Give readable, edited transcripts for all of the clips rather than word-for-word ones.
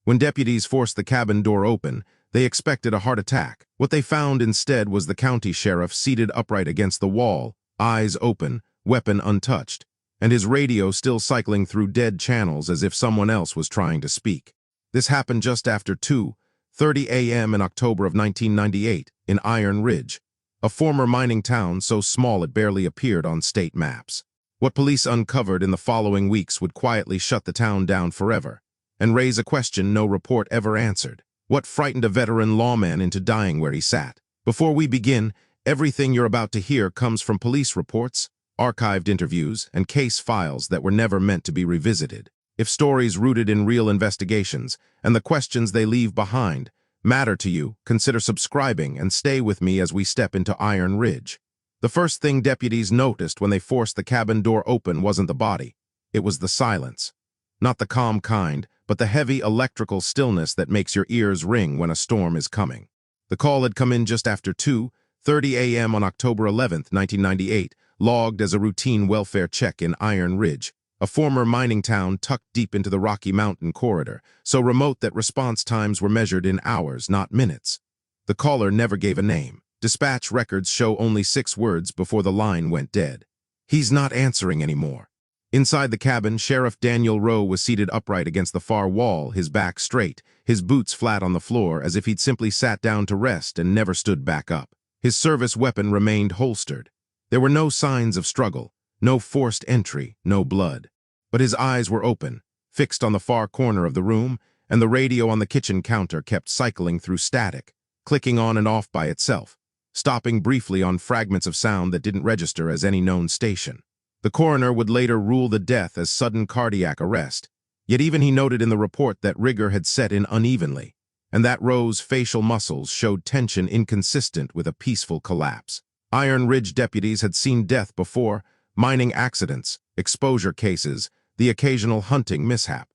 When deputies forced the cabin door open, they expected a heart attack. What they found instead was the county sheriff seated upright against the wall, eyes open, weapon untouched, and his radio still cycling through dead channels as if someone else was trying to speak. This happened just after 2:30 a.m. in October of 1998 in Iron Ridge, a former mining town so small it barely appeared on state maps. What police uncovered in the following weeks would quietly shut the town down forever and raise a question no report ever answered. What frightened a veteran lawman into dying where he sat? Before we begin, everything you're about to hear comes from police reports, archived interviews, and case files that were never meant to be revisited. If stories rooted in real investigations and the questions they leave behind matter to you, consider subscribing and stay with me as we step into Iron Ridge. The first thing deputies noticed when they forced the cabin door open wasn't the body. It was the silence. Not the calm kind, but the heavy electrical stillness that makes your ears ring when a storm is coming. The call had come in just after 2:30 a.m. on October 11, 1998, logged as a routine welfare check in Iron Ridge, a former mining town tucked deep into the Rocky Mountain corridor, so remote that response times were measured in hours, not minutes. The caller never gave a name. Dispatch records show only 6 words before the line went dead. He's not answering anymore. Inside the cabin, Sheriff Daniel Rowe was seated upright against the far wall, his back straight, his boots flat on the floor, as if he'd simply sat down to rest and never stood back up. His service weapon remained holstered. There were no signs of struggle, no forced entry, no blood. But his eyes were open, fixed on the far corner of the room, and the radio on the kitchen counter kept cycling through static, clicking on and off by itself, stopping briefly on fragments of sound that didn't register as any known station. The coroner would later rule the death as sudden cardiac arrest, yet even he noted in the report that rigor had set in unevenly, and that Rowe's facial muscles showed tension inconsistent with a peaceful collapse. Iron Ridge deputies had seen death before: mining accidents, exposure cases, the occasional hunting mishap.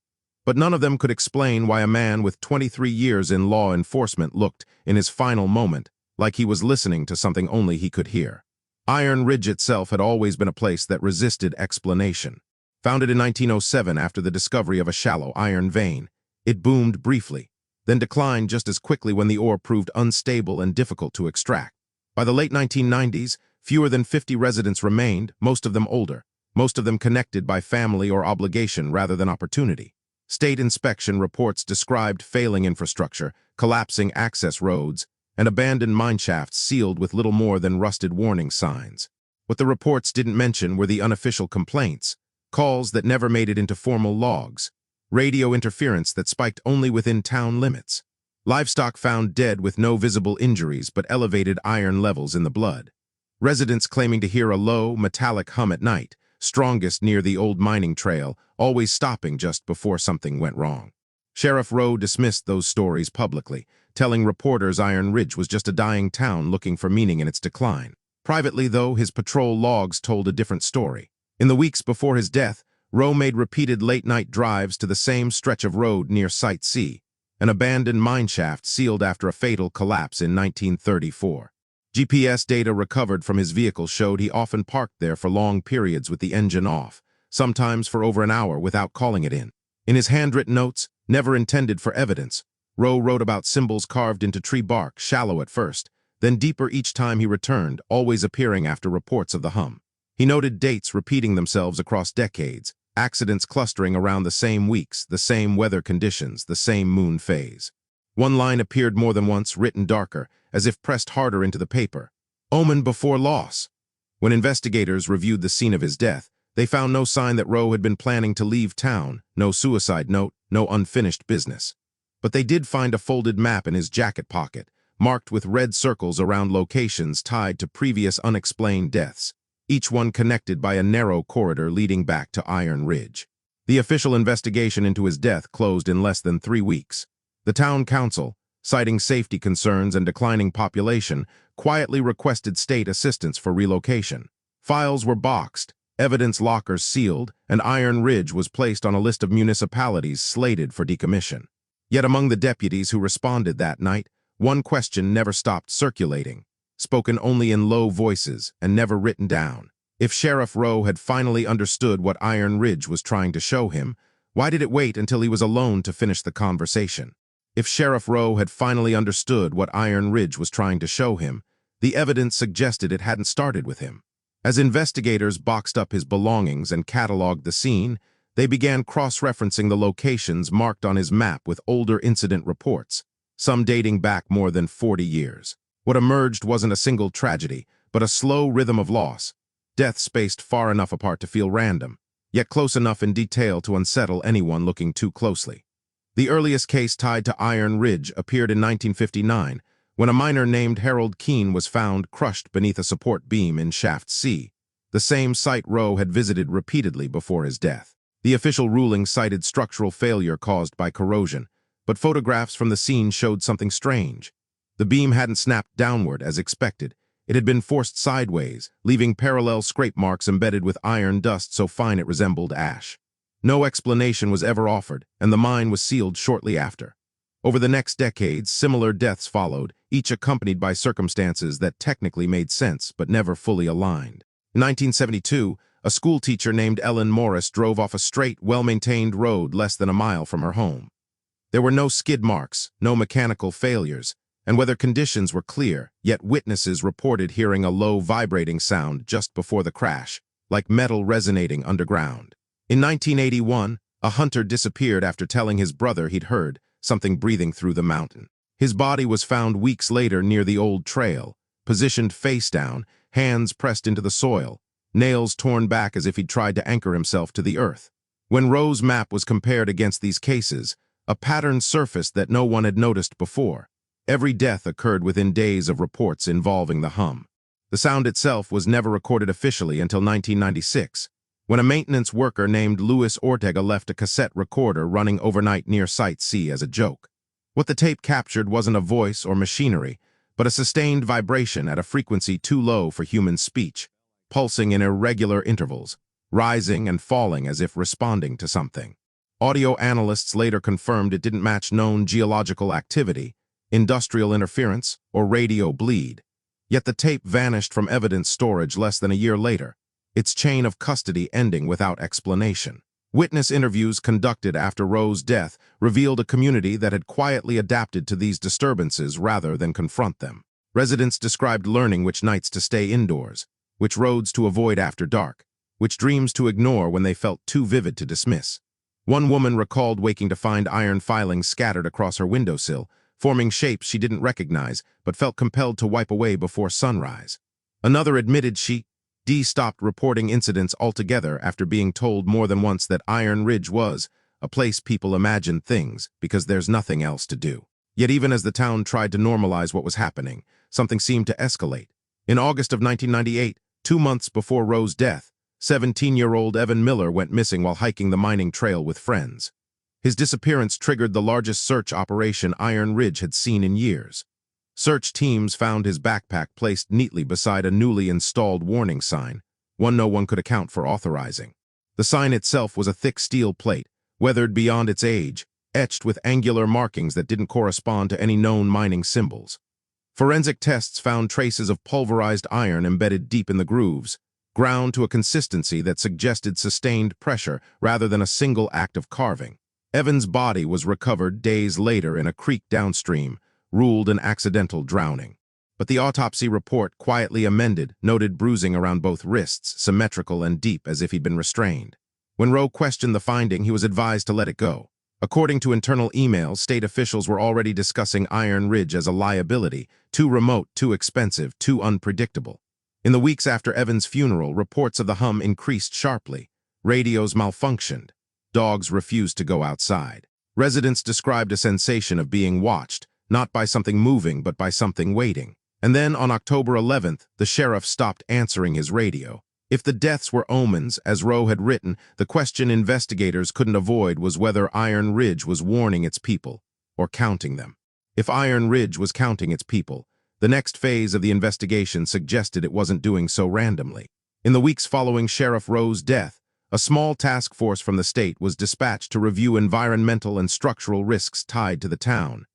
But none of them could explain why a man with 23 years in law enforcement looked, in his final moment, like he was listening to something only he could hear. Iron Ridge itself had always been a place that resisted explanation. Founded in 1907 after the discovery of a shallow iron vein, it boomed briefly, then declined just as quickly when the ore proved unstable and difficult to extract. By the late 1990s, fewer than 50 residents remained, most of them older, most of them connected by family or obligation rather than opportunity. State inspection reports described failing infrastructure, collapsing access roads, and abandoned mineshafts sealed with little more than rusted warning signs. What the reports didn't mention were the unofficial complaints, calls that never made it into formal logs, radio interference that spiked only within town limits, livestock found dead with no visible injuries but elevated iron levels in the blood, residents claiming to hear a low, metallic hum at night, strongest near the old mining trail, always stopping just before something went wrong. Sheriff Rowe dismissed those stories publicly, telling reporters Iron Ridge was just a dying town looking for meaning in its decline. Privately, though, his patrol logs told a different story. In the weeks before his death, Rowe made repeated late-night drives to the same stretch of road near Site C, an abandoned mineshaft sealed after a fatal collapse in 1934. GPS data recovered from his vehicle showed he often parked there for long periods with the engine off, sometimes for over an hour without calling it in. In his handwritten notes, never intended for evidence, Rowe wrote about symbols carved into tree bark, shallow at first, then deeper each time he returned, always appearing after reports of the hum. He noted dates repeating themselves across decades, accidents clustering around the same weeks, the same weather conditions, the same moon phase. One line appeared more than once, written darker, as if pressed harder into the paper: Omen before loss. When investigators reviewed the scene of his death, they found no sign that Rowe had been planning to leave town, no suicide note, no unfinished business. But they did find a folded map in his jacket pocket, marked with red circles around locations tied to previous unexplained deaths, each one connected by a narrow corridor leading back to Iron Ridge. The official investigation into his death closed in less than 3 weeks. The town council, citing safety concerns and declining population, quietly requested state assistance for relocation. Files were boxed, evidence lockers sealed, and Iron Ridge was placed on a list of municipalities slated for decommission. Yet among the deputies who responded that night, one question never stopped circulating, spoken only in low voices and never written down. If Sheriff Rowe had finally understood what Iron Ridge was trying to show him, Why did it wait until he was alone to finish the conversation? If Sheriff Rowe had finally understood what Iron Ridge was trying to show him, the evidence suggested it hadn't started with him. As investigators boxed up his belongings and cataloged the scene, they began cross-referencing the locations marked on his map with older incident reports, some dating back more than 40 years. What emerged wasn't a single tragedy, but a slow rhythm of loss, death spaced far enough apart to feel random, yet close enough in detail to unsettle anyone looking too closely. The earliest case tied to Iron Ridge appeared in 1959, when a miner named Harold Keene was found crushed beneath a support beam in Shaft C, the same site Rowe had visited repeatedly before his death. The official ruling cited structural failure caused by corrosion, but photographs from the scene showed something strange. The beam hadn't snapped downward as expected. It had been forced sideways, leaving parallel scrape marks embedded with iron dust so fine it resembled ash. No explanation was ever offered, and the mine was sealed shortly after. Over the next decades, similar deaths followed, each accompanied by circumstances that technically made sense but never fully aligned. In 1972, a schoolteacher named Ellen Morris drove off a straight, well-maintained road less than a mile from her home. There were no skid marks, no mechanical failures, and weather conditions were clear, yet witnesses reported hearing a low vibrating sound just before the crash, like metal resonating underground. In 1981, a hunter disappeared after telling his brother he'd heard something breathing through the mountain. His body was found weeks later near the old trail, positioned face down, hands pressed into the soil, nails torn back as if he'd tried to anchor himself to the earth. When Rowe's map was compared against these cases, a pattern surfaced that no one had noticed before. Every death occurred within days of reports involving the hum. The sound itself was never recorded officially until 1996, when a maintenance worker named Luis Ortega left a cassette recorder running overnight near Site C as a joke. What the tape captured wasn't a voice or machinery, but a sustained vibration at a frequency too low for human speech, pulsing in irregular intervals, rising and falling as if responding to something. Audio analysts later confirmed it didn't match known geological activity, industrial interference, or radio bleed. Yet the tape vanished from evidence storage less than a year later, its chain of custody ending without explanation. Witness interviews conducted after Rowe's death revealed a community that had quietly adapted to these disturbances rather than confront them. Residents described learning which nights to stay indoors, which roads to avoid after dark, which dreams to ignore when they felt too vivid to dismiss. One woman recalled waking to find iron filings scattered across her windowsill, forming shapes she didn't recognize but felt compelled to wipe away before sunrise. Another admitted she stopped reporting incidents altogether after being told more than once that Iron Ridge was a place people imagine things because there's nothing else to do. Yet even as the town tried to normalize what was happening, something seemed to escalate. In August of 1998, 2 months before Rowe's death, 17-year-old Evan Miller went missing while hiking the mining trail with friends. His disappearance triggered the largest search operation Iron Ridge had seen in years. Search teams found his backpack placed neatly beside a newly installed warning sign, one no one could account for authorizing. The sign itself was a thick steel plate, weathered beyond its age, etched with angular markings that didn't correspond to any known mining symbols. Forensic tests found traces of pulverized iron embedded deep in the grooves, ground to a consistency that suggested sustained pressure rather than a single act of carving. Evan's body was recovered days later in a creek downstream, ruled an accidental drowning. But the autopsy report, quietly amended, noted bruising around both wrists, symmetrical and deep as if he'd been restrained. When Rowe questioned the finding, he was advised to let it go. According to internal emails, state officials were already discussing Iron Ridge as a liability, too remote, too expensive, too unpredictable. In the weeks after Evan's funeral, reports of the hum increased sharply. Radios malfunctioned. Dogs refused to go outside. Residents described a sensation of being watched, not by something moving, but by something waiting. And then, on October 11th, the sheriff stopped answering his radio. If the deaths were omens, as Rowe had written, the question investigators couldn't avoid was whether Iron Ridge was warning its people, or counting them. If Iron Ridge was counting its people, the next phase of the investigation suggested it wasn't doing so randomly. In the weeks following Sheriff Rowe's death, a small task force from the state was dispatched to review environmental and structural risks tied to the town.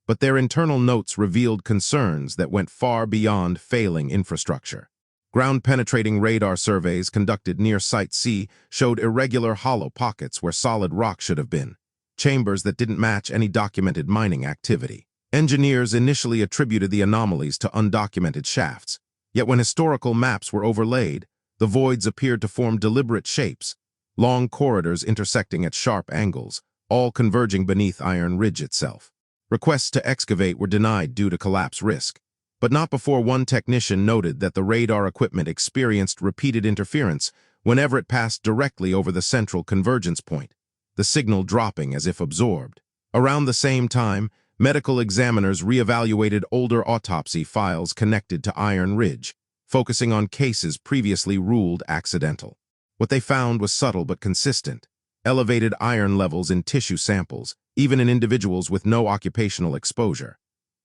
But their internal notes revealed concerns that went far beyond failing infrastructure. Ground-penetrating radar surveys conducted near Site C showed irregular hollow pockets where solid rock should have been, chambers that didn't match any documented mining activity. Engineers initially attributed the anomalies to undocumented shafts, yet when historical maps were overlaid, the voids appeared to form deliberate shapes, long corridors intersecting at sharp angles, all converging beneath Iron Ridge itself. Requests to excavate were denied due to collapse risk, but not before one technician noted that the radar equipment experienced repeated interference whenever it passed directly over the central convergence point, the signal dropping as if absorbed. Around the same time, medical examiners reevaluated older autopsy files connected to Iron Ridge, focusing on cases previously ruled accidental. What they found was subtle but consistent: elevated iron levels in tissue samples, even in individuals with no occupational exposure.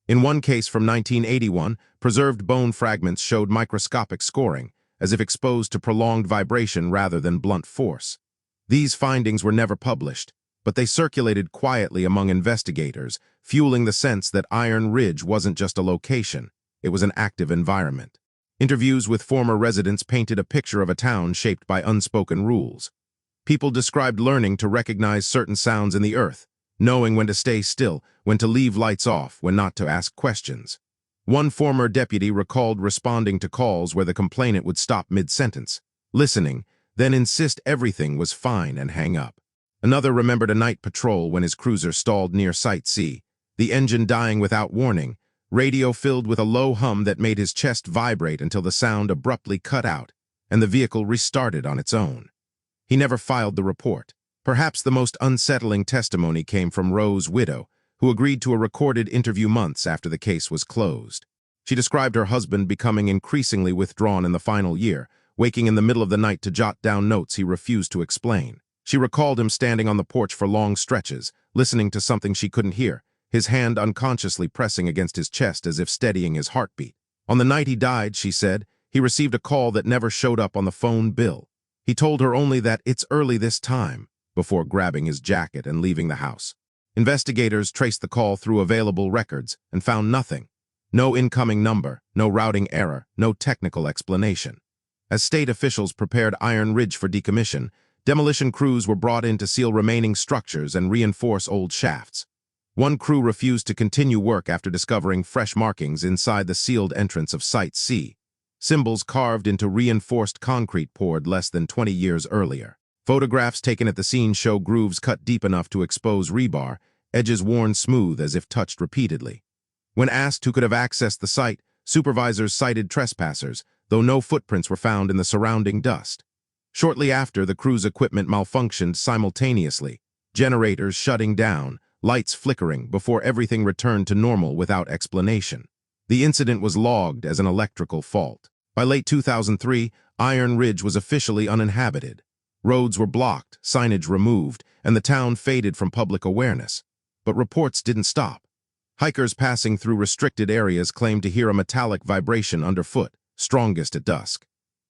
In one case from 1981, preserved bone fragments showed microscopic scoring, as if exposed to prolonged vibration rather than blunt force. These findings were never published, but they circulated quietly among investigators, fueling the sense that Iron Ridge wasn't just a location, it was an active environment. Interviews with former residents painted a picture of a town shaped by unspoken rules. People described learning to recognize certain sounds in the earth, knowing when to stay still, when to leave lights off, when not to ask questions. One former deputy recalled responding to calls where the complainant would stop mid-sentence, listening, then insist everything was fine and hang up. Another remembered a night patrol when his cruiser stalled near Site C, the engine dying without warning, radio filled with a low hum that made his chest vibrate until the sound abruptly cut out, and the vehicle restarted on its own. He never filed the report. Perhaps the most unsettling testimony came from Roe's widow, who agreed to a recorded interview months after the case was closed. She described her husband becoming increasingly withdrawn in the final year, waking in the middle of the night to jot down notes he refused to explain. She recalled him standing on the porch for long stretches, listening to something she couldn't hear, his hand unconsciously pressing against his chest as if steadying his heartbeat. On the night he died, she said, he received a call that never showed up on the phone bill. He told her only that "it's early this time," before grabbing his jacket and leaving the house. Investigators traced the call through available records and found nothing. No incoming number, no routing error, no technical explanation. As state officials prepared Iron Ridge for decommission, demolition crews were brought in to seal remaining structures and reinforce old shafts. One crew refused to continue work after discovering fresh markings inside the sealed entrance of Site C, symbols carved into reinforced concrete poured less than 20 years earlier. Photographs taken at the scene show grooves cut deep enough to expose rebar, edges worn smooth as if touched repeatedly. When asked who could have accessed the site, supervisors cited trespassers, though no footprints were found in the surrounding dust. Shortly after, the crew's equipment malfunctioned simultaneously, generators shutting down, lights flickering before everything returned to normal without explanation. The incident was logged as an electrical fault. By late 2003, Iron Ridge was officially uninhabited. Roads were blocked, signage removed, and the town faded from public awareness. But reports didn't stop. Hikers passing through restricted areas claimed to hear a metallic vibration underfoot, strongest at dusk.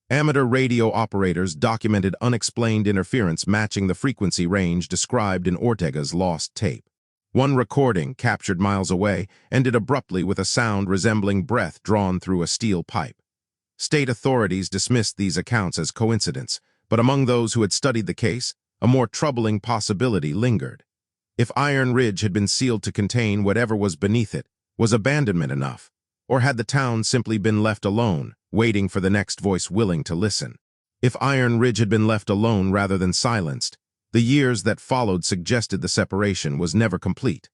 Amateur radio operators documented unexplained interference matching the frequency range described in Ortega's lost tape. One recording, captured miles away, ended abruptly with a sound resembling breath drawn through a steel pipe. State authorities dismissed these accounts as coincidence, but among those who had studied the case, a more troubling possibility lingered. If Iron Ridge had been sealed to contain whatever was beneath it, was abandonment enough? Or had the town simply been left alone, waiting for the next voice willing to listen? If Iron Ridge had been left alone rather than silenced, the years that followed suggested the separation was never complete.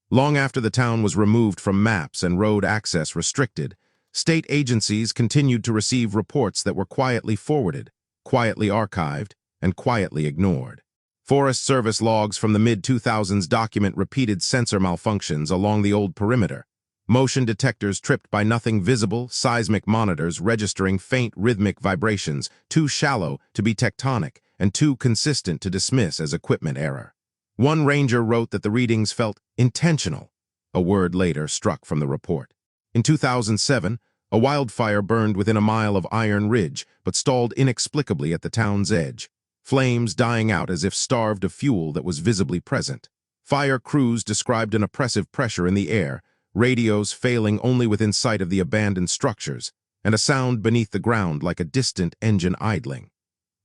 Long after the town was removed from maps and road access restricted, state agencies continued to receive reports that were quietly forwarded, quietly archived, and quietly ignored. Forest Service logs from the mid-2000s document repeated sensor malfunctions along the old perimeter, motion detectors tripped by nothing visible, seismic monitors registering faint rhythmic vibrations, too shallow to be tectonic and too consistent to dismiss as equipment error. One ranger wrote that the readings felt intentional, a word later struck from the report. In 2007, a wildfire burned within a mile of Iron Ridge, but stalled inexplicably at the town's edge, flames dying out as if starved of fuel that was visibly present. Fire crews described an oppressive pressure in the air, radios failing only within sight of the abandoned structures, and a sound beneath the ground like a distant engine idling.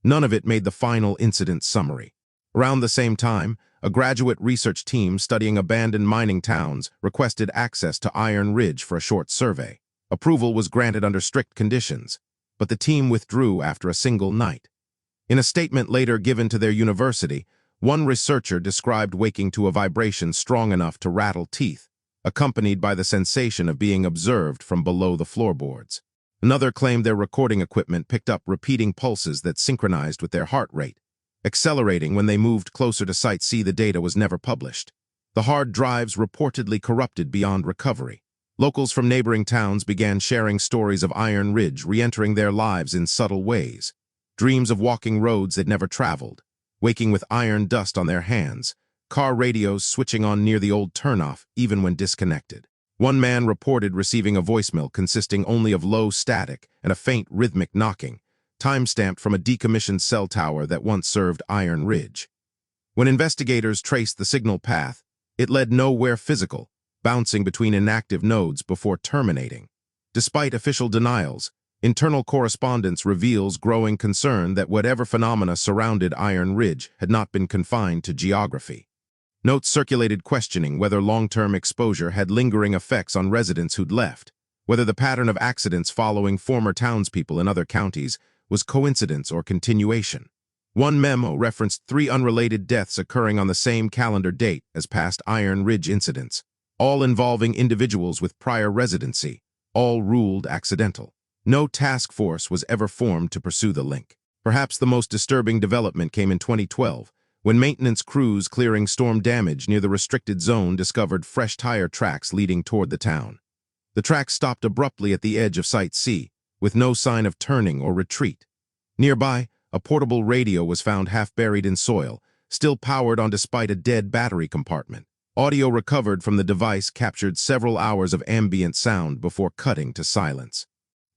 None of it made the final incident summary. Around the same time, a graduate research team studying abandoned mining towns requested access to Iron Ridge for a short survey. Approval was granted under strict conditions, but the team withdrew after a single night. In a statement later given to their university, one researcher described waking to a vibration strong enough to rattle teeth, accompanied by the sensation of being observed from below the floorboards. Another claimed their recording equipment picked up repeating pulses that synchronized with their heart rate, accelerating when they moved closer to Site C. The data was never published. The hard drives reportedly corrupted beyond recovery. Locals from neighboring towns began sharing stories of Iron Ridge re-entering their lives in subtle ways. Dreams of walking roads they'd never traveled, waking with iron dust on their hands, car radios switching on near the old turnoff even when disconnected. One man reported receiving a voicemail consisting only of low static and a faint rhythmic knocking, time-stamped from a decommissioned cell tower that once served Iron Ridge. When investigators traced the signal path, it led nowhere physical, bouncing between inactive nodes before terminating. Despite official denials, internal correspondence reveals growing concern that whatever phenomena surrounded Iron Ridge had not been confined to geography. Notes circulated questioning whether long-term exposure had lingering effects on residents who'd left, whether the pattern of accidents following former townspeople in other counties was coincidence or continuation. One memo referenced 3 unrelated deaths occurring on the same calendar date as past Iron Ridge incidents, all involving individuals with prior residency, all ruled accidental. No task force was ever formed to pursue the link. Perhaps the most disturbing development came in 2012, when maintenance crews clearing storm damage near the restricted zone discovered fresh tire tracks leading toward the town. The tracks stopped abruptly at the edge of Site C, with no sign of turning or retreat. Nearby, a portable radio was found half buried in soil, still powered on despite a dead battery compartment. Audio recovered from the device captured several hours of ambient sound before cutting to silence.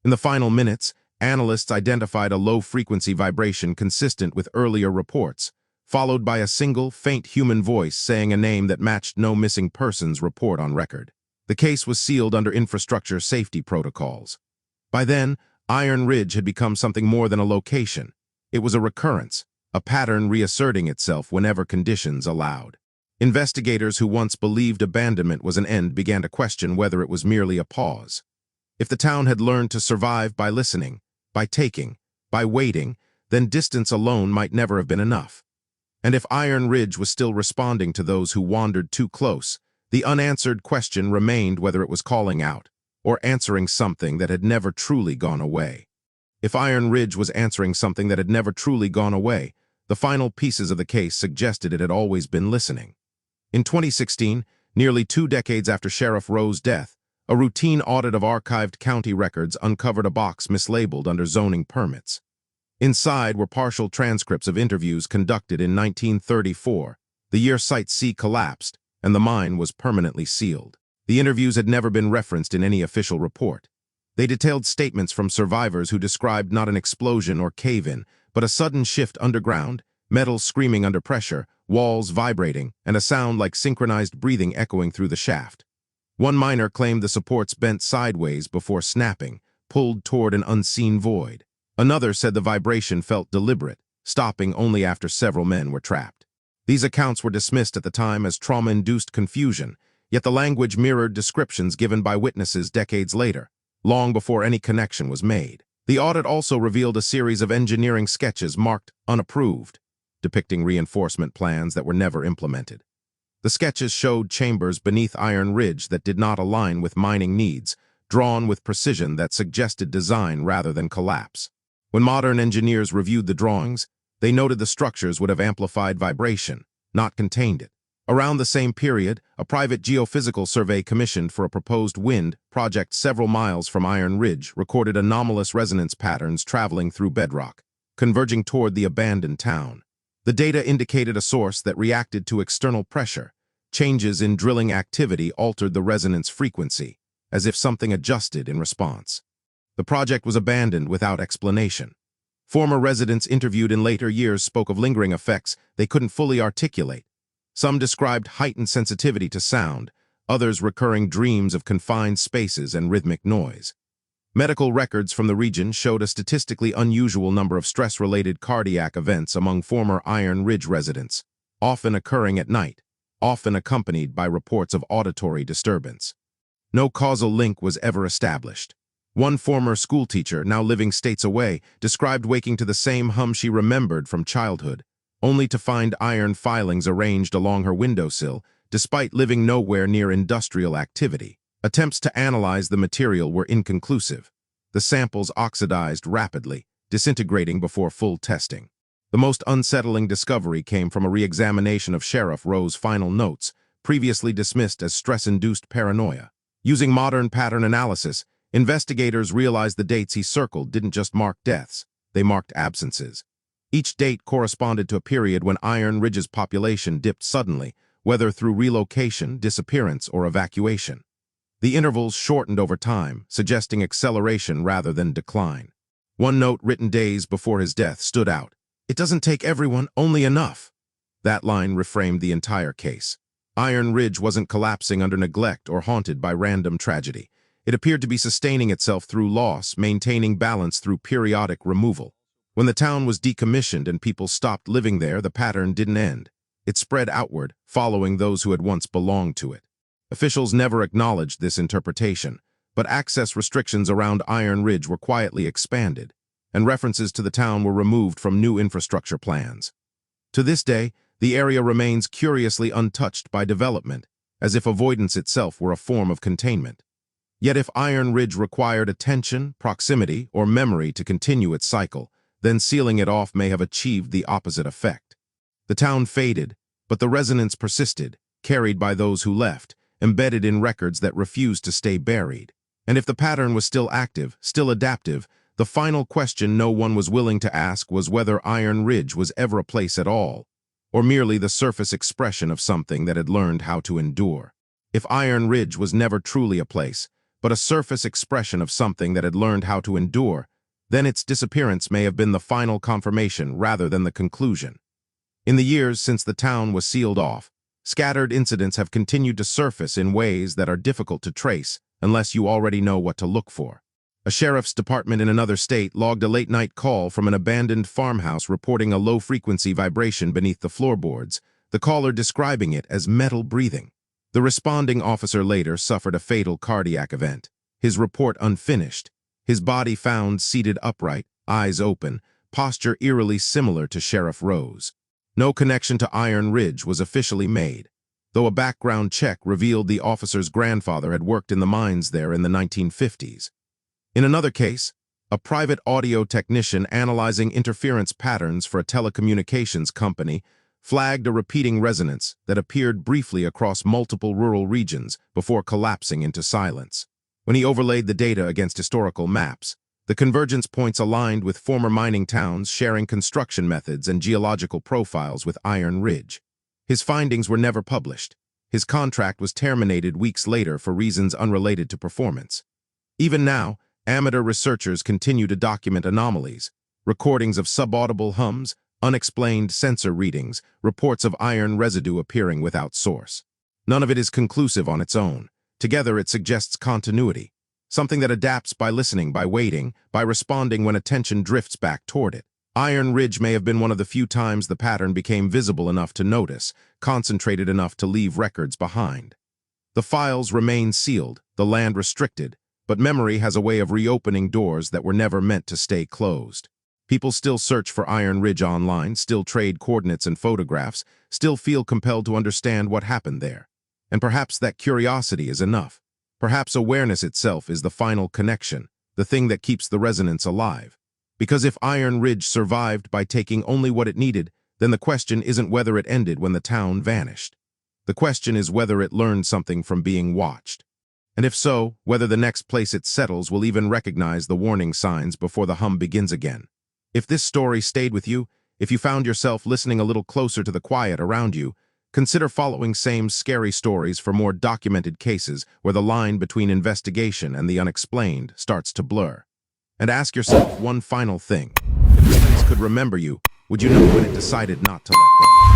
In the final minutes, analysts identified a low-frequency vibration consistent with earlier reports, followed by a single, faint human voice saying a name that matched no missing persons report on record. The case was sealed under infrastructure safety protocols. By then, Iron Ridge had become something more than a location. It was a recurrence, a pattern reasserting itself whenever conditions allowed. Investigators who once believed abandonment was an end began to question whether it was merely a pause. If the town had learned to survive by listening, by taking, by waiting, then distance alone might never have been enough. And if Iron Ridge was still responding to those who wandered too close, the unanswered question remained whether it was calling out, or answering something that had never truly gone away. If Iron Ridge was answering something that had never truly gone away, the final pieces of the case suggested it had always been listening. In 2016, nearly 2 decades after Sheriff Rowe's death, a routine audit of archived county records uncovered a box mislabeled under zoning permits. Inside were partial transcripts of interviews conducted in 1934, the year Site C collapsed, and the mine was permanently sealed. The interviews had never been referenced in any official report. They detailed statements from survivors who described not an explosion or cave-in, but a sudden shift underground, metal screaming under pressure, walls vibrating, and a sound like synchronized breathing echoing through the shaft. One miner claimed the supports bent sideways before snapping, pulled toward an unseen void. Another said the vibration felt deliberate, stopping only after several men were trapped. These accounts were dismissed at the time as trauma-induced confusion, yet the language mirrored descriptions given by witnesses decades later, long before any connection was made. The audit also revealed a series of engineering sketches marked unapproved, depicting reinforcement plans that were never implemented. The sketches showed chambers beneath Iron Ridge that did not align with mining needs, drawn with precision that suggested design rather than collapse. When modern engineers reviewed the drawings, they noted the structures would have amplified vibration, not contained it. Around the same period, a private geophysical survey commissioned for a proposed wind project several miles from Iron Ridge recorded anomalous resonance patterns traveling through bedrock, converging toward the abandoned town. The data indicated a source that reacted to external pressure. Changes in drilling activity altered the resonance frequency, as if something adjusted in response. The project was abandoned without explanation. Former residents interviewed in later years spoke of lingering effects they couldn't fully articulate. Some described heightened sensitivity to sound, others recurring dreams of confined spaces and rhythmic noise. Medical records from the region showed a statistically unusual number of stress-related cardiac events among former Iron Ridge residents, often occurring at night, often accompanied by reports of auditory disturbance. No causal link was ever established. One former schoolteacher, now living states away, described waking to the same hum she remembered from childhood, only to find iron filings arranged along her windowsill, despite living nowhere near industrial activity. Attempts to analyze the material were inconclusive. The samples oxidized rapidly, disintegrating before full testing. The most unsettling discovery came from a re-examination of Sheriff Rowe's final notes, previously dismissed as stress-induced paranoia. Using modern pattern analysis, investigators realized the dates he circled didn't just mark deaths, they marked absences. Each date corresponded to a period when Iron Ridge's population dipped suddenly, whether through relocation, disappearance, or evacuation. The intervals shortened over time, suggesting acceleration rather than decline. One note written days before his death stood out. "It doesn't take everyone, only enough." That line reframed the entire case. Iron Ridge wasn't collapsing under neglect or haunted by random tragedy. It appeared to be sustaining itself through loss, maintaining balance through periodic removal. When the town was decommissioned and people stopped living there, the pattern didn't end. It spread outward, following those who had once belonged to it. Officials never acknowledged this interpretation, but access restrictions around Iron Ridge were quietly expanded, and references to the town were removed from new infrastructure plans. To this day, the area remains curiously untouched by development, as if avoidance itself were a form of containment. Yet if Iron Ridge required attention, proximity, or memory to continue its cycle, then sealing it off may have achieved the opposite effect. The town faded, but the resonance persisted, carried by those who left, embedded in records that refused to stay buried. And if the pattern was still active, still adaptive, the final question no one was willing to ask was whether Iron Ridge was ever a place at all, or merely the surface expression of something that had learned how to endure. If Iron Ridge was never truly a place, but a surface expression of something that had learned how to endure, then its disappearance may have been the final confirmation rather than the conclusion. In the years since the town was sealed off, scattered incidents have continued to surface in ways that are difficult to trace unless you already know what to look for. A sheriff's department in another state logged a late-night call from an abandoned farmhouse reporting a low-frequency vibration beneath the floorboards, the caller describing it as metal breathing. The responding officer later suffered a fatal cardiac event, his report unfinished, his body found seated upright, eyes open, posture eerily similar to Sheriff Rowe's. No connection to Iron Ridge was officially made, though a background check revealed the officer's grandfather had worked in the mines there in the 1950s. In another case, a private audio technician analyzing interference patterns for a telecommunications company flagged a repeating resonance that appeared briefly across multiple rural regions before collapsing into silence. When he overlaid the data against historical maps, the convergence points aligned with former mining towns sharing construction methods and geological profiles with Iron Ridge. His findings were never published. His contract was terminated weeks later for reasons unrelated to performance. Even now, amateur researchers continue to document anomalies, recordings of subaudible hums, unexplained sensor readings, reports of iron residue appearing without source. None of it is conclusive on its own. Together it suggests continuity, something that adapts by listening, by waiting, by responding when attention drifts back toward it. Iron Ridge may have been one of the few times the pattern became visible enough to notice, concentrated enough to leave records behind. The files remain sealed, the land restricted, but memory has a way of reopening doors that were never meant to stay closed. People still search for Iron Ridge online, still trade coordinates and photographs, still feel compelled to understand what happened there. And perhaps that curiosity is enough. Perhaps awareness itself is the final connection, the thing that keeps the resonance alive. Because if Iron Ridge survived by taking only what it needed, then the question isn't whether it ended when the town vanished. The question is whether it learned something from being watched. And if so, whether the next place it settles will even recognize the warning signs before the hum begins again. If this story stayed with you, if you found yourself listening a little closer to the quiet around you, consider following same scary stories for more documented cases where the line between investigation and the unexplained starts to blur. And ask yourself one final thing. If the place could remember you, would you know when it decided not to let go?